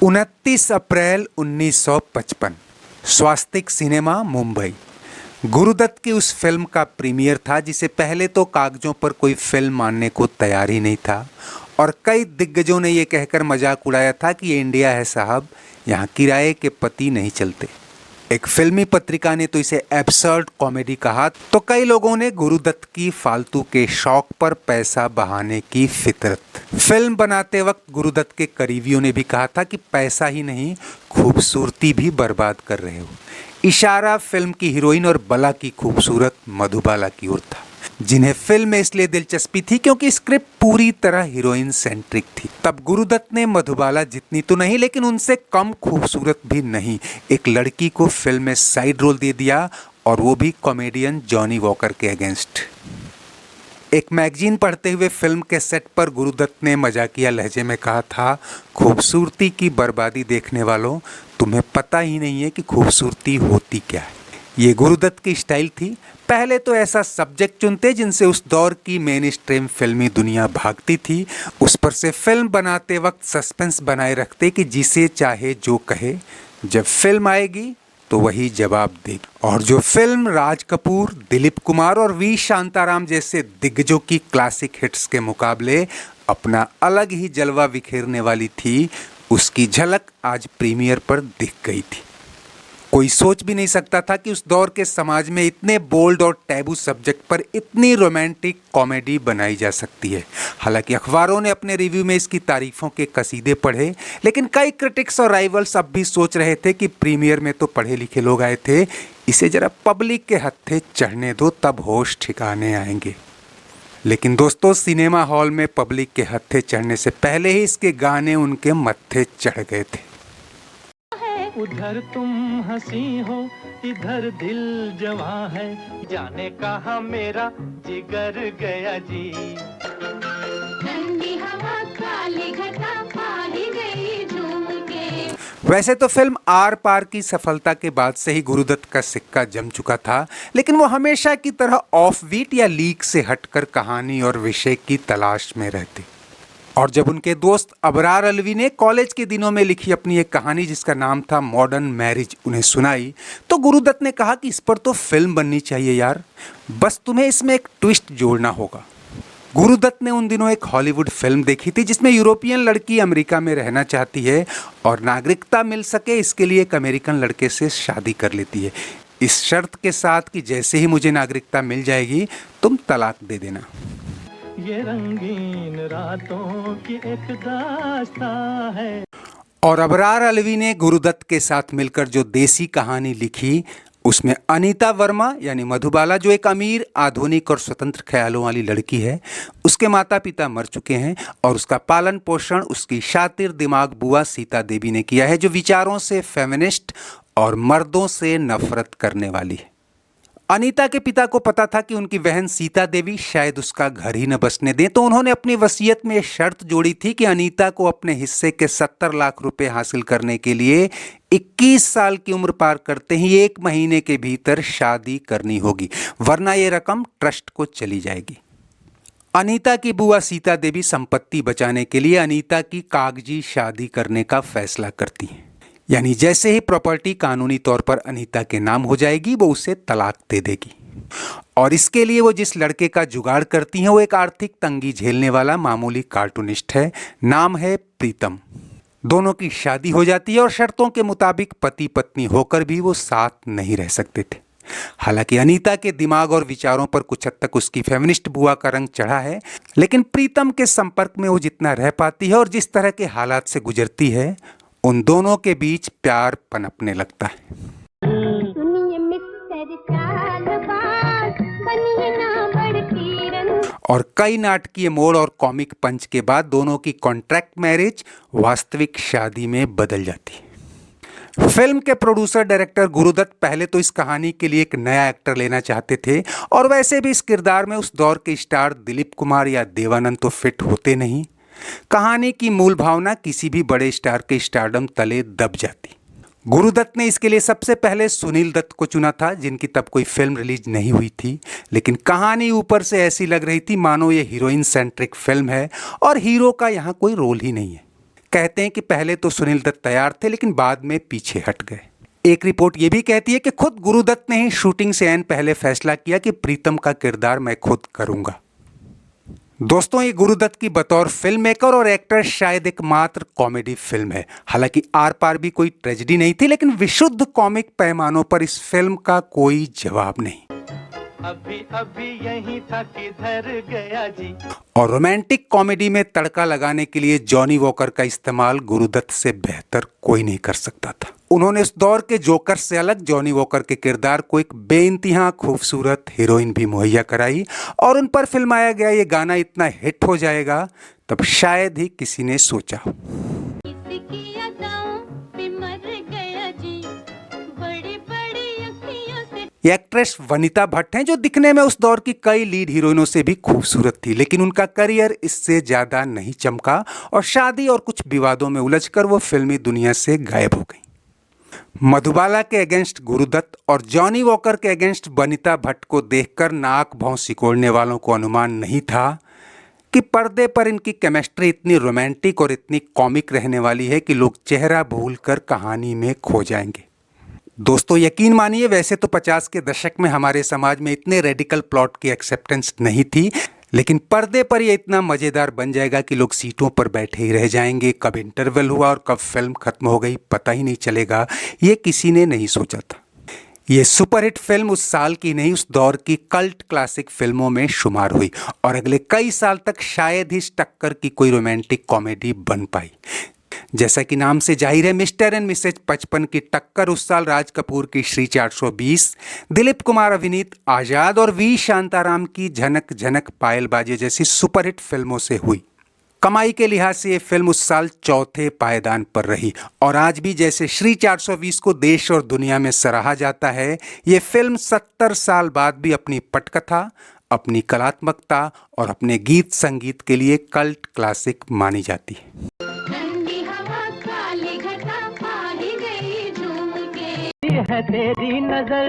29 अप्रैल 1955 स्वास्तिक cinema Mumbai. Gurudatt की उस film का प्रीमियर था जिसे पहले तो कागजों पर कोई फिल्म मानने को तैयार ही नहीं था और कई दिग्गजों ने यह कहकर मजाक उड़ाया था कि ये इंडिया है साहब, यहाँ किराए के पति नहीं चलते। एक फिल्मी पत्रिका ने तो इसे एब्सर्ड कॉमेडी कहा, तो कई लोगों ने गुरुदत्त की फालतू के शौक पर पैसा बहाने की फितरत। फिल्म बनाते वक्त गुरुदत्त के करीबियों ने भी कहा था कि पैसा ही नहीं, खूबसूरती भी बर्बाद कर रहे हो। इशारा फिल्म की हीरोइन और बला की खूबसूरत मधुबाला की ओर था, जिन्हें फिल्म में इसलिए दिलचस्पी थी क्योंकि स्क्रिप्ट पूरी तरह हीरोइन सेंट्रिक थी। तब गुरुदत्त ने मधुबाला जितनी तो नहीं लेकिन उनसे कम खूबसूरत भी नहीं एक लड़की को फिल्म में साइड रोल दे दिया, और वो भी कॉमेडियन जॉनी वॉकर के अगेंस्ट। एक मैगजीन पढ़ते हुए फिल्म के सेट पर गुरुदत्त ने मजाकिया लहजे में कहा था, खूबसूरती की बर्बादी देखने वालों, तुम्हें पता ही नहीं है कि खूबसूरती होती क्या है। ये गुरुदत्त की स्टाइल थी। पहले तो ऐसा सब्जेक्ट चुनते जिनसे उस दौर की मेन स्ट्रीम फिल्मी दुनिया भागती थी, उस पर से फिल्म बनाते वक्त सस्पेंस बनाए रखते कि जिसे चाहे जो कहे, जब फिल्म आएगी तो वही जवाब देगी। और जो फिल्म राज कपूर, दिलीप कुमार और वी शांताराम जैसे दिग्गजों की क्लासिक हिट्स के मुकाबले अपना अलग ही जलवा बिखेरने वाली थी, उसकी झलक आज प्रीमियर पर दिख गई थी। कोई सोच भी नहीं सकता था कि उस दौर के समाज में इतने बोल्ड और टैबू सब्जेक्ट पर इतनी रोमांटिक कॉमेडी बनाई जा सकती है। हालांकि अखबारों ने अपने रिव्यू में इसकी तारीफों के कसीदे पढ़े, लेकिन कई क्रिटिक्स और राइवल्स अब भी सोच रहे थे कि प्रीमियर में तो पढ़े लिखे लोग आए थे, इसे जरा पब्लिक के हत्थे चढ़ने दो, तब होश ठिकाने आएंगे। लेकिन दोस्तों, सिनेमा हॉल में पब्लिक के हत्थे चढ़ने से पहले ही इसके गाने उनके मत्थे चढ़ गए थे। उधर तुम हंसी हो, इधर दिल जवां है, जाने कहाँ मेरा जिगर गया जी। ठंडी हवा काली घटा आ ही गई झूम के। वैसे तो फिल्म आर पार की सफलता के बाद से ही गुरुदत्त का सिक्का जम चुका था, लेकिन वो हमेशा की तरह ऑफ बीट या लीक से हटकर कहानी और विषय की तलाश में रहते। और जब उनके दोस्त अबरार अलवी ने कॉलेज के दिनों में लिखी अपनी एक कहानी जिसका नाम था मॉडर्न मैरिज उन्हें सुनाई, तो गुरुदत्त ने कहा कि इस पर तो फिल्म बननी चाहिए यार, बस तुम्हें इसमें एक ट्विस्ट जोड़ना होगा। गुरुदत्त ने उन दिनों एक हॉलीवुड फिल्म देखी थी जिसमें यूरोपियन लड़की अमेरिका में रहना चाहती है और नागरिकता मिल सके इसके लिए एक अमेरिकन लड़के से शादी कर लेती है, इस शर्त के साथ कि जैसे ही मुझे नागरिकता मिल जाएगी तुम तलाक दे देना। ये रंगीन रातों की एक दास्तां है। और अबरार अलवी ने गुरुदत्त के साथ मिलकर जो देसी कहानी लिखी, उसमें अनीता वर्मा यानी मधुबाला, जो एक अमीर, आधुनिक और स्वतंत्र ख्यालों वाली लड़की है, उसके माता पिता मर चुके हैं और उसका पालन पोषण उसकी शातिर दिमाग बुआ सीता देवी ने किया है, जो विचारों से फेमिनिस्ट और मर्दों से नफरत करने वाली है। अनीता के पिता को पता था कि उनकी बहन सीता देवी शायद उसका घर ही न बसने दें, तो उन्होंने अपनी वसीयत में शर्त जोड़ी थी कि अनीता को अपने हिस्से के 70 लाख रुपए हासिल करने के लिए 21 साल की उम्र पार करते ही 1 महीने के भीतर शादी करनी होगी, वरना ये रकम ट्रस्ट को चली जाएगी। अनीता की बुआ सीता देवी संपत्ति बचाने के लिए अनीता की कागजी शादी करने का फैसला करती हैं, यानी जैसे ही प्रॉपर्टी कानूनी तौर पर अनीता के नाम हो जाएगी वो उसे तलाक दे देगी। और इसके लिए वो जिस लड़के का जुगाड़ करती हैं वो एक आर्थिक तंगी झेलने वाला मामूली कार्टूनिस्ट है, नाम है प्रीतम। दोनों की शादी हो जाती है और शर्तों के मुताबिक पति पत्नी होकर भी वो साथ नहीं रह सकते थे। हालांकि अनीता के दिमाग और विचारों पर कुछ हद तक उसकी फेमिनिस्ट बुआ का रंग चढ़ा है, लेकिन प्रीतम के संपर्क में वो जितना रह पाती है और जिस तरह के हालात से गुजरती है, उन दोनों के बीच प्यार पनपने लगता है। और कई नाटकीय मोड़ और कॉमिक पंच के बाद दोनों की कॉन्ट्रैक्ट मैरिज वास्तविक शादी में बदल जाती है। फिल्म के प्रोड्यूसर डायरेक्टर गुरुदत्त पहले तो इस कहानी के लिए एक नया एक्टर लेना चाहते थे, और वैसे भी इस किरदार में उस दौर के स्टार दिलीप कुमार या देवानंद तो फिट होते नहीं। कहानी की मूल भावना किसी भी बड़े स्टार के स्टारडम तले दब जाती। गुरुदत्त ने इसके लिए सबसे पहले सुनील दत्त को चुना था, जिनकी तब कोई फिल्म रिलीज नहीं हुई थी, लेकिन कहानी ऊपर से ऐसी लग रही थी मानो ये हीरोइन सेंट्रिक फिल्म है और हीरो का यहाँ कोई रोल ही नहीं है। कहते हैं कि पहले तो सुनील दत्त तैयार थे लेकिन बाद में पीछे हट गए। एक रिपोर्ट ये भी कहती है कि खुद गुरुदत्त ने ही शूटिंग से ऐन पहले फैसला किया कि प्रीतम का किरदार मैं खुद करूंगा। दोस्तों, ये गुरुदत्त की बतौर फिल्म मेकर और एक्टर शायद एकमात्र कॉमेडी फिल्म है। हालांकि आर पार भी कोई ट्रेजेडी नहीं थी, लेकिन विशुद्ध कॉमिक पैमानों पर इस फिल्म का कोई जवाब नहीं। अभी अभी यही था किधर गया जी। और रोमांटिक कॉमेडी में तड़का लगाने के लिए जॉनी वॉकर का इस्तेमाल गुरुदत्त से बेहतर कोई नहीं कर सकता था। उन्होंने उस दौर के जोकर से अलग जॉनी वॉकर के किरदार को एक बेइंतहा खूबसूरत हीरोइन भी मुहैया कराई, और उन पर फिल्माया गया ये गाना इतना हिट हो जाएगा तब शायद ही किसी ने सोचा हो। ये एक्ट्रेस वनिता भट्ट हैं, जो दिखने में उस दौर की कई लीड हीरोइनों से भी खूबसूरत थी, लेकिन उनका करियर इससे ज्यादा नहीं चमका और शादी और कुछ विवादों में उलझकर वो फिल्मी दुनिया से गायब हो गई। मधुबाला के अगेंस्ट गुरुदत्त और जॉनी वॉकर के अगेंस्ट वनिता भट्ट को देखकर नाक भौं सिकोड़ने वालों को अनुमान नहीं था कि पर्दे पर इनकी केमिस्ट्री इतनी रोमांटिक और इतनी कॉमिक रहने वाली है कि लोग चेहरा भूलकर कहानी में खो जाएंगे। दोस्तों, यकीन मानिए, वैसे तो 50 के दशक में हमारे समाज में इतने रेडिकल प्लॉट की एक्सेप्टेंस नहीं थी, लेकिन पर्दे पर यह इतना मजेदार बन जाएगा कि लोग सीटों पर बैठे ही रह जाएंगे। कब इंटरवल हुआ और कब फिल्म खत्म हो गई पता ही नहीं चलेगा, ये किसी ने नहीं सोचा था। ये सुपरहिट फिल्म उस साल की नहीं, उस दौर की कल्ट क्लासिक फिल्मों में शुमार हुई और अगले कई साल तक शायद ही इस टक्कर की कोई रोमांटिक कॉमेडी बन पाई। जैसा कि नाम से जाहिर है, मिस्टर एंड मिसेज 55 की टक्कर उस साल राज कपूर की श्री 420, दिलीप कुमार अभिनीत आजाद और वी शांताराम की झनक झनक पायल बाजे जैसी सुपरहिट फिल्मों से हुई। कमाई के लिहाज से ये फिल्म उस साल चौथे पायदान पर रही और आज भी जैसे श्री 420 को देश और दुनिया में सराहा जाता है, ये फिल्म 70 साल बाद भी अपनी पटकथा, अपनी कलात्मकता और अपने गीत संगीत के लिए कल्ट क्लासिक मानी जाती है। है तेरी नजर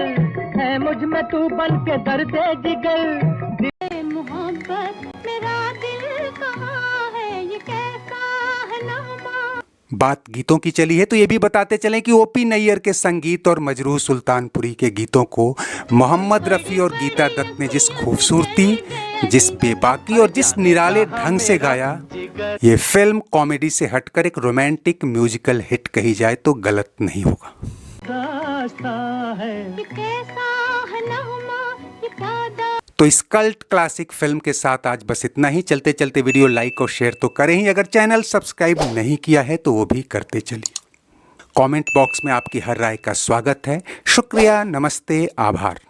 है मुझ में, तू बन के दर्द जिगर। मोहब्बत मेरा दिल कहाँ है, ये कैसा है नामा। बात गीतों की चली है तो ये भी बताते चलें कि ओपी नैयर के संगीत और मजरूह सुल्तानपुरी के गीतों को मोहम्मद रफ़ी और गीता दत्त ने जिस खूबसूरती, जिस बेबाकी और जिस निराले ढंग से गाया, ये फिल्म कॉमेडी से हटकर एक रोमांटिक म्यूजिकल हिट कही जाए तो गलत नहीं होगा। तो इस कल्ट क्लासिक फिल्म के साथ आज बस इतना ही। चलते चलते वीडियो लाइक और शेयर तो करें ही, अगर चैनल सब्सक्राइब नहीं किया है तो वो भी करते चलिए। कमेंट बॉक्स में आपकी हर राय का स्वागत है। शुक्रिया, नमस्ते, आभार।